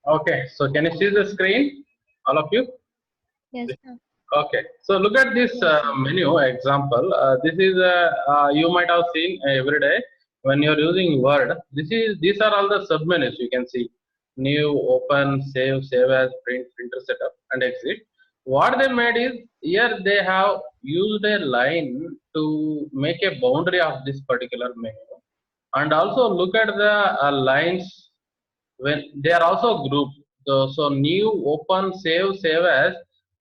Okay, so can you see the screen, all of you? Yes, sir. Okay, so look at this Yes, sir. menu example. This is you might have seen every day when you're using Word. These are all the sub menus you can see: new, open, save as, print, printer setup, and exit. What they made is here they have used a line to make a boundary of this particular menu, and also look at the lines when they are also grouped. So new, open, save as,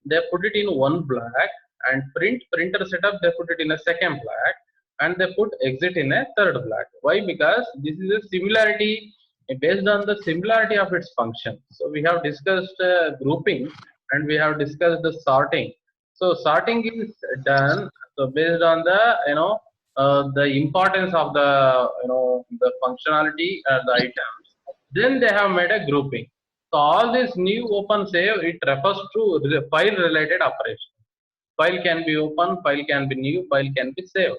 they put it in one black, and printer setup they put it in a second black, and they put exit in a third black. Why? Because this is a similarity based on the similarity of its function. So we have discussed grouping, and we have discussed the sorting. So sorting is done so based on the the importance of the the functionality the items. Then they have made a grouping. So all this new open save, it refers to file related operation. File can be open, file can be new, file can be saved.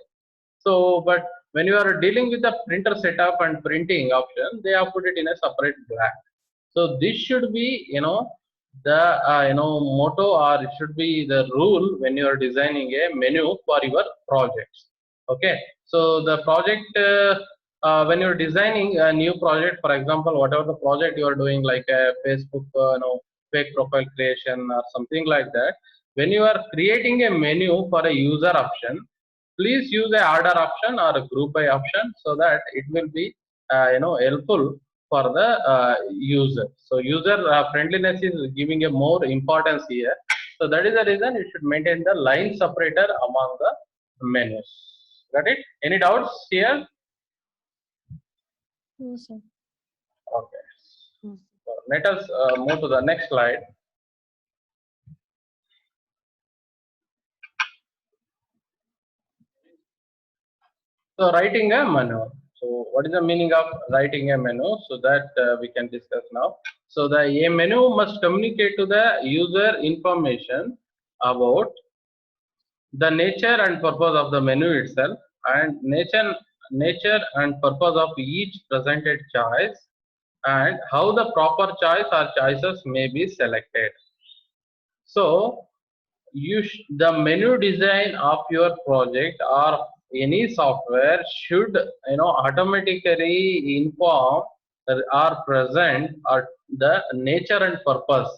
So, but when you are dealing with the printer setup and printing option, they have put it in a separate black. So this should be, the motto, or it should be the rule when you are designing a menu for your projects. Okay, so the project when you're designing a new project, for example, whatever the project you are doing, like a Facebook, fake profile creation or something like that, when you are creating a menu for a user option, please use a order option or a group by option, so that it will be helpful for the user. So user friendliness is giving a more importance here. So that is the reason you should maintain the line separator among the menus. Got it? Any doubts here? No, sir. Okay. So let us move to the next slide. So writing a menu. So what is the meaning of writing a menu? So that we can discuss now. So a menu must communicate to the user information about the nature and purpose of the menu itself, and nature and purpose of each presented choice, and how the proper choice or choices may be selected. So the menu design of your project or any software should automatically inform or present or the nature and purpose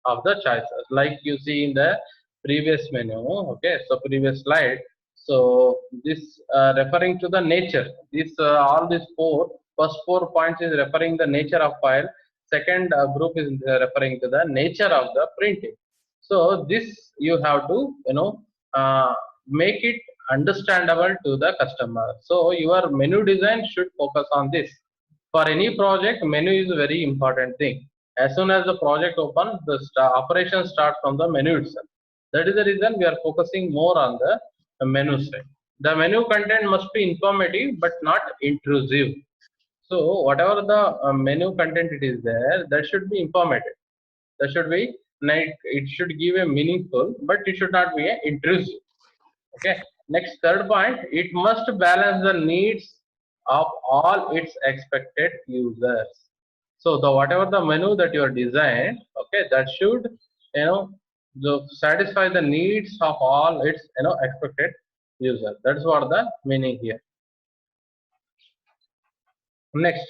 of the choices, like you see in the previous menu. Okay, so previous slide. So this referring to the nature. This all these first 4 points is referring the nature of file. Second group is referring to the nature of the printing. So this you have to make it understandable to the customer. So your menu design should focus on this. For any project, menu is a very important thing. As soon as the project opens, the operation starts from the menu itself. That is the reason we are focusing more on the menu side. The menu content must be informative but not intrusive. So whatever the menu content it is there, that should be informative. That should be like, it should give a meaningful, but it should not be a intrusive. Okay. Next, third point, it must balance the needs of all its expected users. So the whatever the menu that you are designed, okay, that should satisfy the needs of all its expected users. That's what the meaning here. Next,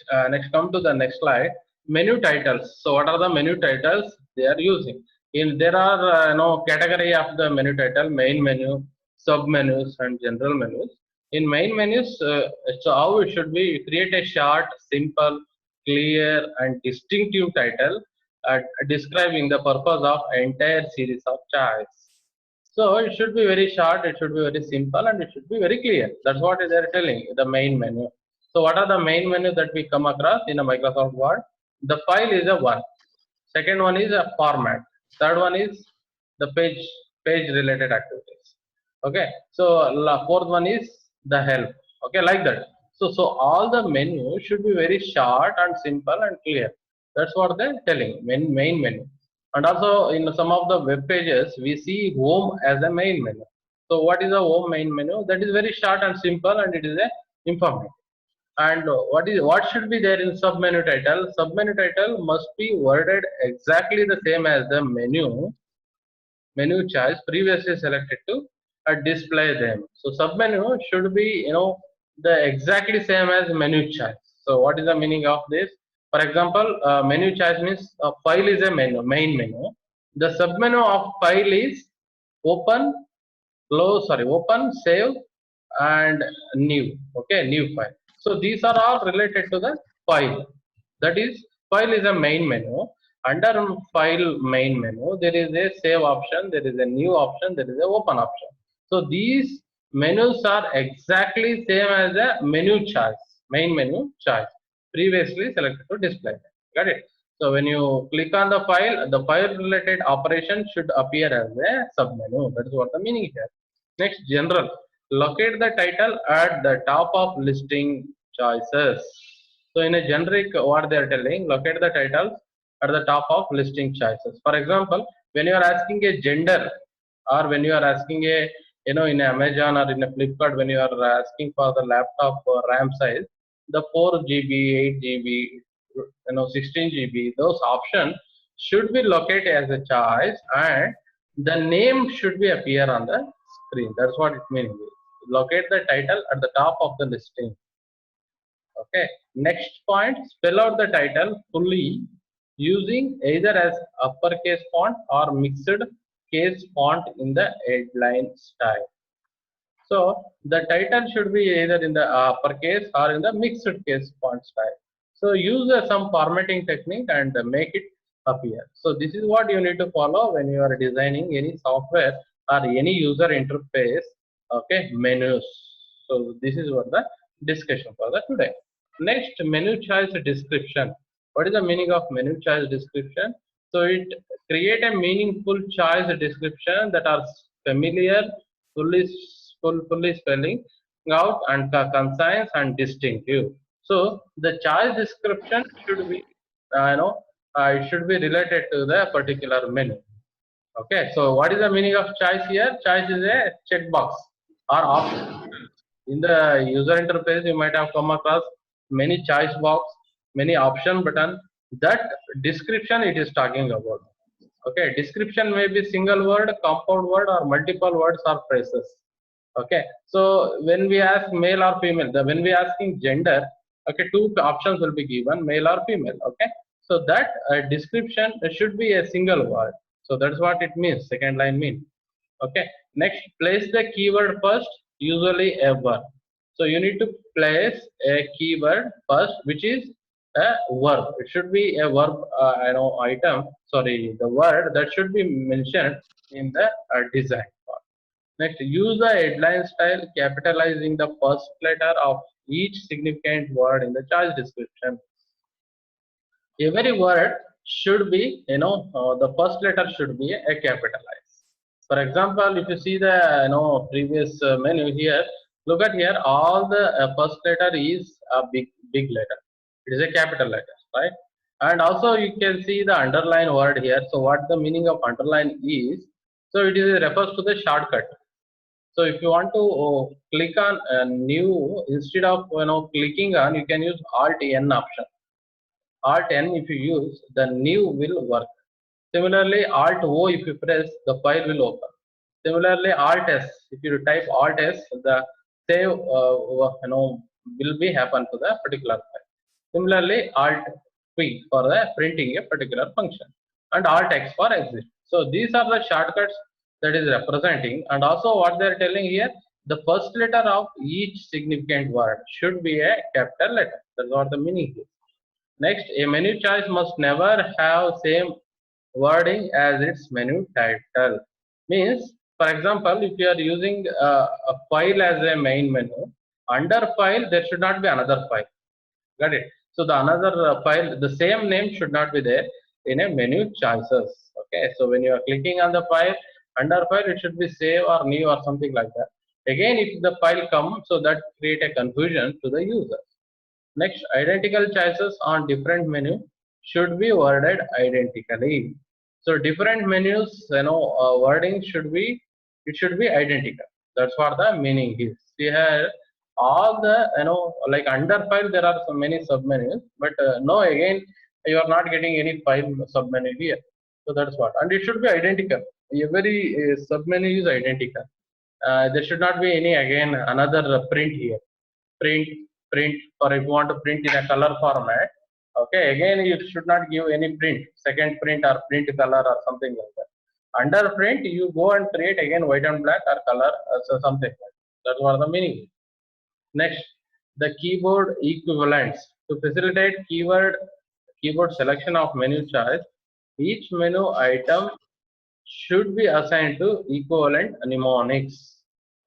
come to the next slide. Menu titles. So what are the menu titles they are using? There are category of the menu title: main menu, sub menus, and general menus. In main menus, so how it should be: create a short, simple, clear, and distinctive title describing the purpose of entire series of choice. So it should be very short, it should be very simple, and it should be very clear. That's what they are telling, the main menu. So what are the main menu that we come across in a Microsoft Word? The file is a one. Second one is a format. Third one is the page related activities. Okay. So fourth one is the help. Okay, like that. So all the menu should be very short and simple and clear. That's what they're telling, main menu. And also in some of the web pages, we see home as a main menu. So what is a home main menu? That is very short and simple, and it is a informative. And what should be there in submenu title? Submenu title must be worded exactly the same as the menu choice previously selected to display them. So submenu should be the exactly same as menu choice. So what is the meaning of this? For example, menu choice means file is a main menu. The submenu of file is open, open, save, and new. Okay, new file. So these are all related to the file. That is, file is a main menu. Under file main menu, there is a save option, there is a new option, there is a open option. So these menus are exactly same as a menu choice, main menu choice, previously selected to display. Got it? So when you click on the file related operation should appear as a submenu. That is what the meaning here. Next, general. Locate the title at the top of listing choices. So in a generic, what they are telling, locate the titles at the top of listing choices. For example, when you are asking a gender, or when you are asking a, in Amazon or in a Flipkart, when you are asking for the laptop RAM size, the 4 GB, 8 GB, 16 GB, those options should be located as a choice, and the name should be appear on the screen. That's what it means. Locate the title at the top of the listing. Okay. Next point, spell out the title fully using either as uppercase font or mixed case font in the headline style. So the title should be either in the uppercase or in the mixed case font style. So use some formatting technique and make it appear. So this is what you need to follow when you are designing any software or any user interface. Okay, menus. So this is what the discussion for the today. Next, menu choice description. What is the meaning of menu choice description? So it create a meaningful choice description that are familiar, fully fully spelling out and concise and distinctive. So the choice description should be, it should be related to the particular menu. Okay, so what is the meaning of choice here? Choice is a checkbox or option. In the user interface, you might have come across many choice box, many option button. That description it is talking about. Okay, description may be single word, compound word, or multiple words or phrases. Okay, so when we ask male or female, when we asking gender, okay, two options will be given, male or female. Okay, so that description should be a single word. So that's what it means. Second line mean. Okay, next, place the keyword first, usually a verb. So you need to place a keyword first, which is a verb. It should be a verb, item. Sorry, the word that should be mentioned in the design part. Next, use the headline style, capitalizing the first letter of each significant word in the choice description. Every word should be, the first letter should be a capitalized. For example, if you see the previous menu here, look at here, all the first letter is a big letter. It is a capital letter, right? And also you can see the underline word here. So what the meaning of underline is? So it is refers to the shortcut. So if you want to click on a new, instead of clicking on, you can use Alt N option. Alt N if you use, the new will work. Similarly, Alt O if you press, the file will open. Similarly, Alt S if you type Alt S, the save will be happen to the particular file. Similarly, Alt P for the printing a particular function, and Alt X for exit. So these are the shortcuts that is representing, and also what they are telling here, the first letter of each significant word should be a capital letter. That's what the meaning is. Next, a menu choice must never have same wording as its menu title. Means, for example, if you are using a file as a main menu, under file there should not be another file. Got it? So the another file, the same name should not be there in a menu choices. Okay, so when you are clicking on the file, under file it should be save or new or something like that. Again, if the file comes, so that create a confusion to the user. Next, identical choices on different menu should be worded identically. So different menus, wording should be, it should be identical. That's what the meaning is. See here, all the like under file there are so many submenus, but no, again you are not getting any file submenu here. So that's what, and it should be identical. Every submenu is identical. There should not be any again another print here. Print, print, or if you want to print in a color format, okay, again you should not give any print, second print or print color or something like that. Under print you go and create again white and black or color, so something like that. That's what the meaning is. Next, the keyboard equivalents. To facilitate keyboard selection of menu choice, each menu item should be assigned to equivalent mnemonics.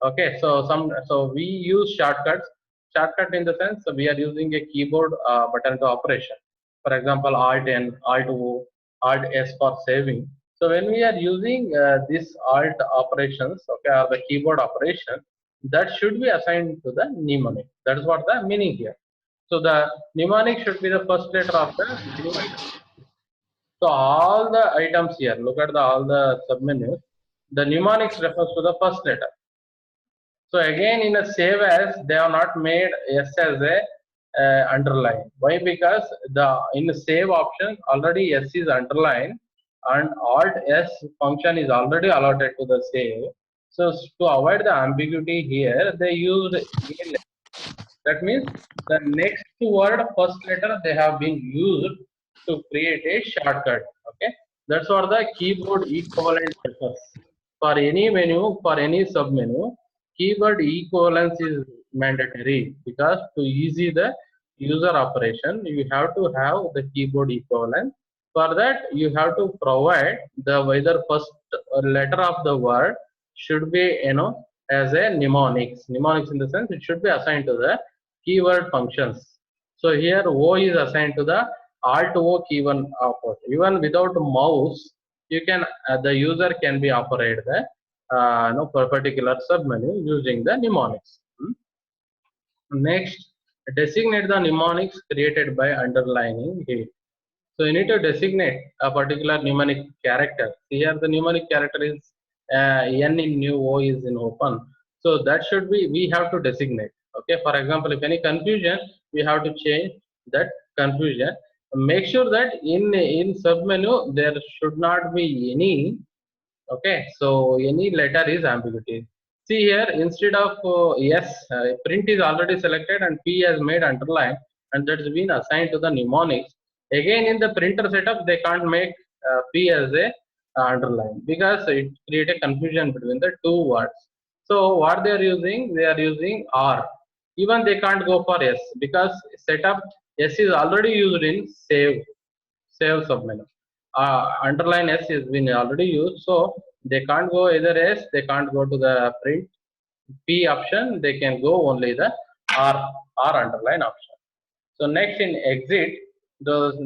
Okay, so we use shortcuts. Shortcut in the sense we are using a keyboard button to operation. For example, Alt N, Alt O, Alt S for saving. So when we are using this Alt operations, okay, or the keyboard operation, that should be assigned to the mnemonic. That is what the meaning here. So the mnemonic should be the first letter of the menu item. So all the items here, look at all the submenus. The mnemonics refers to the first letter. So again, in a save as, they have not made S as a underline. Why? Because in the save option already S is underlined, and Alt S function is already allotted to the save. So to avoid the ambiguity here, they used a letter. That means the next word first letter they have been used to create a shortcut. Okay, that's what the keyboard equivalent refers. For any menu, for any submenu, keyboard equivalence is mandatory, because to easy the user operation, you have to have the keyboard equivalent. For that, you have to provide the either first letter of the word should be as a mnemonics. Mnemonics in the sense it should be assigned to the keyword functions. So here O is assigned to the Alt O keyword output. Even without mouse, you can the user can be operated the particular submenu using the mnemonics. Next, designate the mnemonics created by underlining it. So you need to designate a particular mnemonic character. Here the mnemonic character is N in new, O is in open. So that should be, we have to designate. Okay, for example, if any confusion, we have to change that confusion. Make sure that in submenu there should not be any. Okay, so any letter is ambiguity. See here, instead of S, print is already selected and P has made underline, and that's been assigned to the mnemonics. Again, in the printer setup, they can't make P as a underline, because it create a confusion between the two words. So what they are using? They are using R. Even they can't go for S, because setup S is already used in save submenu. Underline S has been already used, so they can't go either S, they can't go to the print P option, they can go only the R underline option. So next, in exit,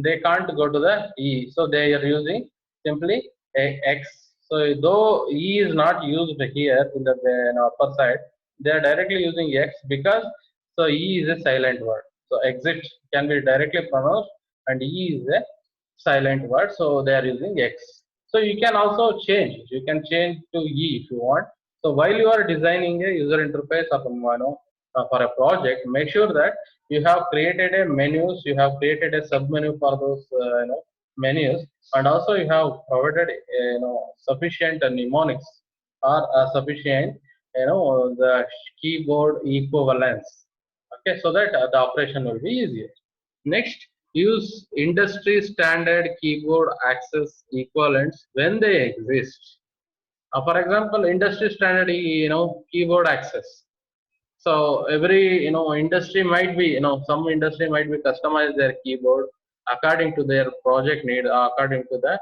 they can't go to the E, so they are using simply a X. So though E is not used here in the upper side, they are directly using X, because so E is a silent word. So exit can be directly pronounced, and E is a silent word, so they are using X. So you can also change. You can change to E if you want. So while you are designing a user interface of for a project, make sure that you have created a menus, you have created a submenu for those menus, and also you have provided sufficient mnemonics or sufficient the keyboard equivalence. Okay, so that the operation will be easier. Next, use industry standard keyboard access equivalents when they exist. For example, industry standard keyboard access. So every industry might be some industry might be customize their keyboard according to their project need, according to the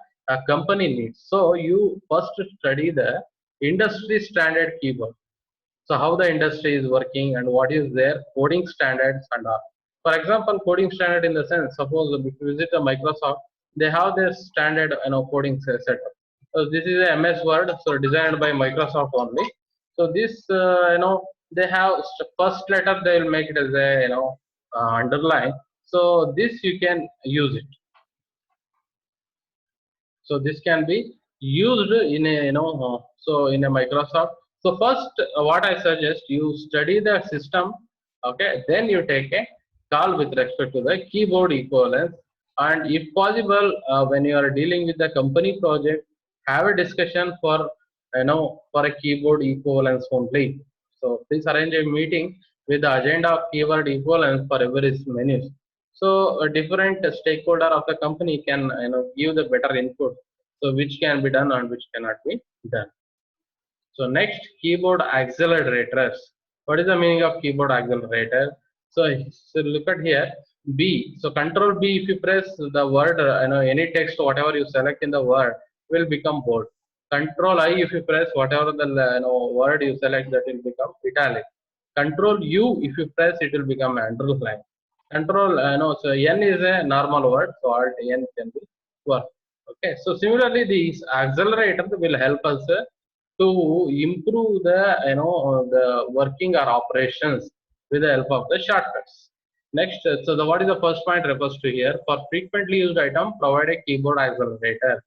company needs. So you first study the industry standard keyboard. So how the industry is working and what is their coding standards and all. For example, coding standard in the sense, suppose if you visit a Microsoft, they have their standard coding setup. So this is a MS Word, so designed by Microsoft only. So this they have first letter, they will make it as a underline. So this you can use it. So this can be used in a so in a Microsoft. So first, what I suggest, you study the system Okay, then you take a call with respect to the keyboard equivalence, and if possible, when you are dealing with the company project, have a discussion for for a keyboard equivalence only. So please arrange a meeting with the agenda of keyword equivalence for every menus. So a different stakeholder of the company can give the better input. So which can be done and which cannot be done. So next, keyboard accelerators. What is the meaning of keyboard accelerator? So look at here, B. So control B, if you press the word, any text, whatever you select in the word will become bold. Control I, if you press whatever the word you select, that will become italic. Control U, if you press, it will become underline. Control, so N is a normal word, so Alt N can be work. Okay, so similarly, these accelerators will help us to improve the the working or operations with the help of the shortcuts. Next, so what is the first point refers to here? For frequently used item, provide a keyboard accelerator.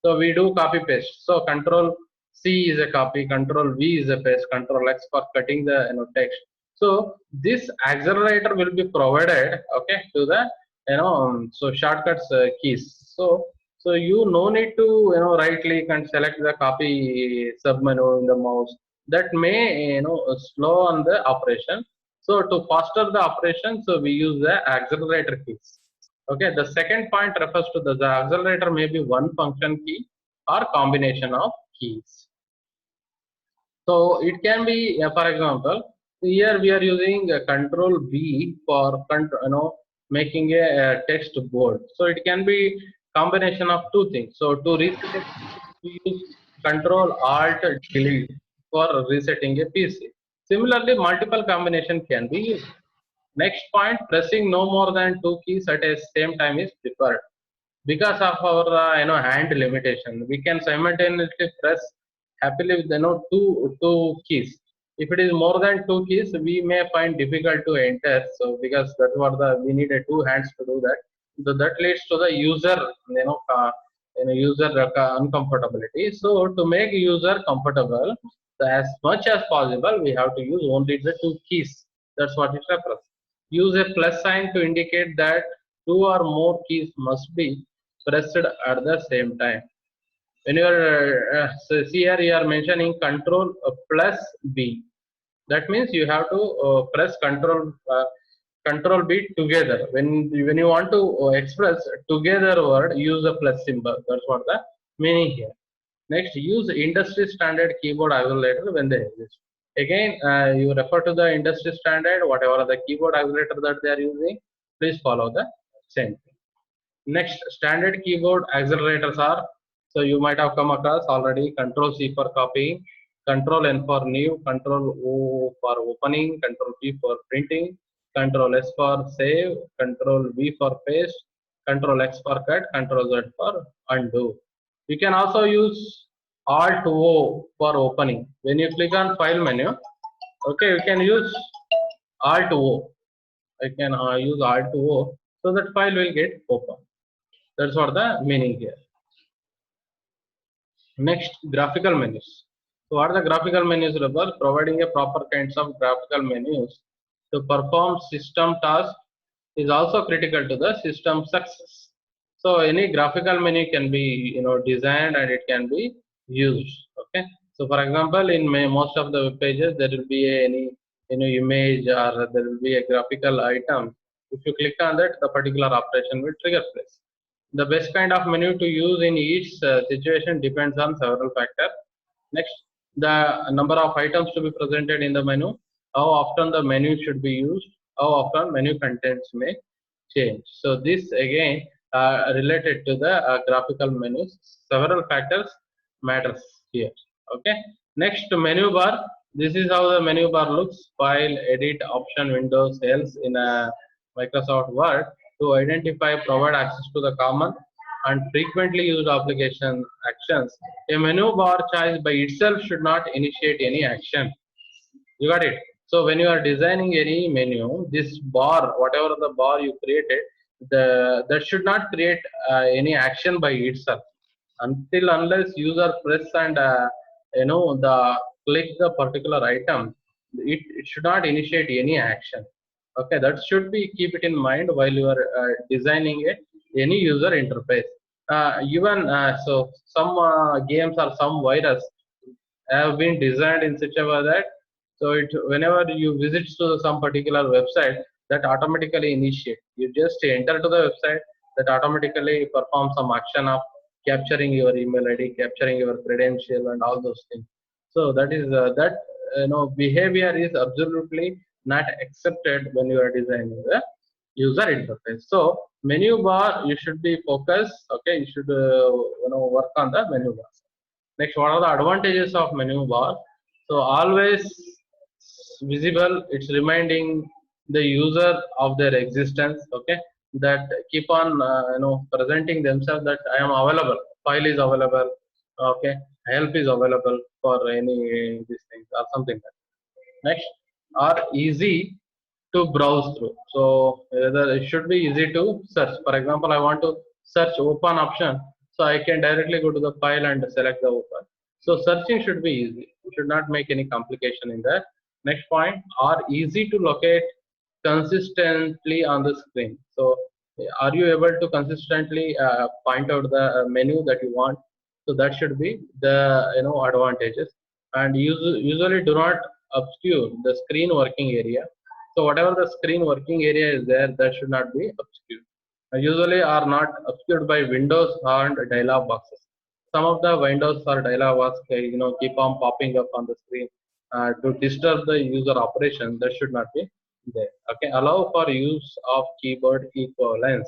So we do copy paste. So Control C is a copy, Control V is a paste, Control X for cutting the text. So this accelerator will be provided, okay, to the so shortcuts keys. So you no need to right click and select the copy submenu in the mouse. That may slow on the operation. So to faster the operation, so we use the accelerator keys. Okay, the second point refers to the accelerator may be one function key or combination of keys. So it can be, for example, here we are using Control B for making a text bold. So it can be combination of two things. So to reset it, we use Control Alt Delete for resetting a PC. Similarly, multiple combination can be used. Next point, pressing no more than two keys at a same time is preferred. Because of our hand limitation, we can simultaneously press happily with two keys. If it is more than two keys, we may find difficult to enter. So because that's what we need two hands to do that. So that leads to the user user uncomfortability. So to make user comfortable, so as much as possible, we have to use only the two keys. That's what it refers. Use a plus sign to indicate that two or more keys must be pressed at the same time. When you are so see here, you are mentioning Control plus B. That means you have to press Control B together. When you want to express together word, use a plus symbol. That's what the meaning here. Next, use industry standard keyboard accelerator when they exist. Again, you refer to the industry standard, whatever the keyboard accelerator that they are using, please follow the same thing. Next, standard keyboard accelerators are, so you might have come across already, Control C for copying, Control N for new, Control O for opening, Control P for printing, Control S for save, Control V for paste, Control X for cut, Control Z for undo. You can also use Alt O for opening. When you click on file menu, okay, you can use Alt O. I can use Alt O, so that file will get open. That's what the meaning here. Next, graphical menus. So what are the graphical menus refer? Providing a proper kinds of graphical menus to perform system tasks is also critical to the system success. So any graphical menu can be designed and it can be used. Okay. So for example, in most of the web pages there will be any image or there will be a graphical item. If you click on that, the particular operation will trigger place. The best kind of menu to use in each situation depends on several factors. Next, the number of items to be presented in the menu, how often the menu should be used, how often menu contents may change. So this again related to the graphical menus. Several factors matters here. Okay. Next, menu bar. This is how the menu bar looks. File, edit, option, windows, else in a Microsoft Word. To identify, provide access to the common and frequently used application actions. A menu bar choice by itself should not initiate any action. You got it? So when you are designing any menu, this bar, whatever the bar you created, that should not create any action by itself until unless user press and the click the particular item. It should not initiate any action. Okay, that should be keep it in mind while you are designing any user interface. Even so, some games or some virus have been designed in such a way that so it whenever you visit to some particular website, that automatically initiate. You just enter to the website, that automatically performs some action of capturing your email ID, capturing your credential, and all those things. So that is that behavior is absolutely not accepted when you are designing the user interface. So menu bar you should be focused. Okay, you should work on the menu bar. Next, what are the advantages of menu bar? So always visible, it's reminding the user of their existence. Okay, that keep on presenting themselves that I am available, file is available. Okay, help is available for any these things or something like that. Next, are easy to browse through. So whether it should be easy to search. For example, I want to search open option, so I can directly go to the file and select the open. So searching should be easy. You should not make any complication in that. Next point, are easy to locate consistently on the screen. So are you able to consistently point out the menu that you want? So that should be the advantages. And usually do not obscure the screen working area. So whatever the screen working area is there, that should not be obscured. Usually are not obscured by windows and dialog boxes. Some of the windows or dialog boxes, keep on popping up on the screen to disturb the user operation. That should not be there. Okay, allow for use of keyboard equivalence.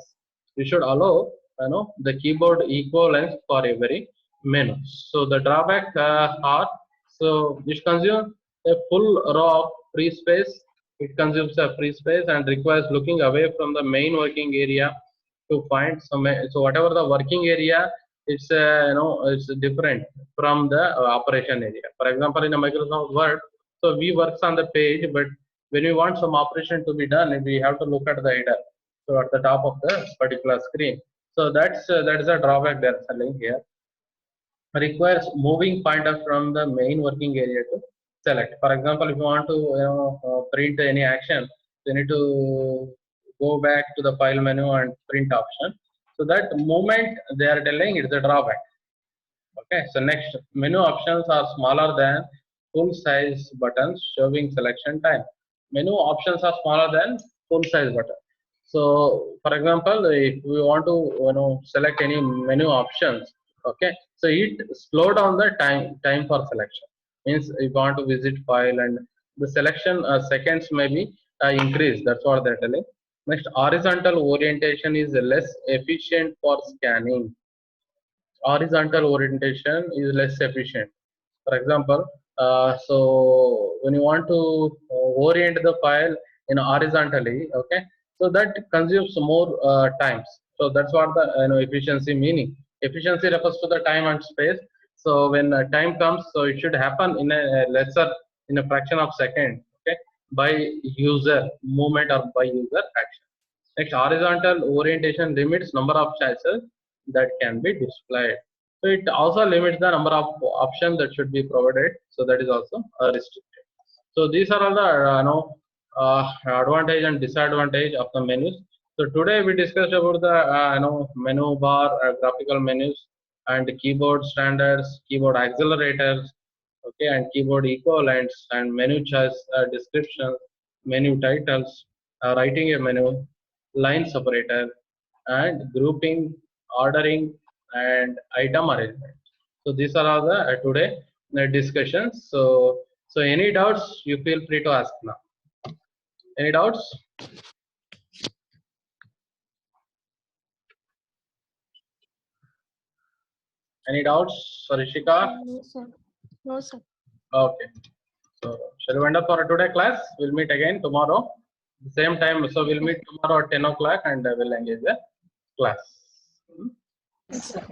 You should allow the keyboard equivalence for every menu. So the drawback are so it consumes a full row of free space. It consumes a free space and requires looking away from the main working area to find some. So whatever the working area, it's it's different from the operation area. For example, in a Microsoft Word, so we works on the page, but when we want some operation to be done, we have to look at the header. So at the top of the particular screen. So that is a drawback they're selling here. Requires moving pointer from the main working area to select. For example, if you want to print any action, you need to go back to the file menu and print option. So that moment they are telling it's a drawback. Okay, so next, menu options are smaller than full size buttons showing selection time. Menu options are smaller than full size button. So for example, if we want to select any menu options, okay, so it slow down the time for selection. Means if you want to visit file and the selection seconds may be increased. That's what they're telling. Next, horizontal orientation is less efficient for scanning. Horizontal orientation is less efficient. For example, so when you want to orient the file in horizontally, okay, so that consumes more times. So that's what the efficiency meaning. Efficiency refers to the time and space. So when time comes, so it should happen in a lesser, in a fraction of second, okay, by user movement or by user action. Next, horizontal orientation limits number of choices that can be displayed. So it also limits the number of options that should be provided. So that is also restricted. So these are all the advantage and disadvantage of the menus. So today we discussed about the menu bar, graphical menus, and keyboard standards, keyboard accelerators, okay, and keyboard equivalents, and menu choice descriptions, menu titles, writing a menu, line separator, and grouping, ordering, and item arrangement. So these are all the today discussions. So any doubts, you feel free to ask now. Any doubts? Any doubts, Rishika? No, sir. No, sir. Okay. So shall we end up for today class? We'll meet again tomorrow. Same time. So we'll meet tomorrow at 10 o'clock and we'll engage the class. Yes, sir.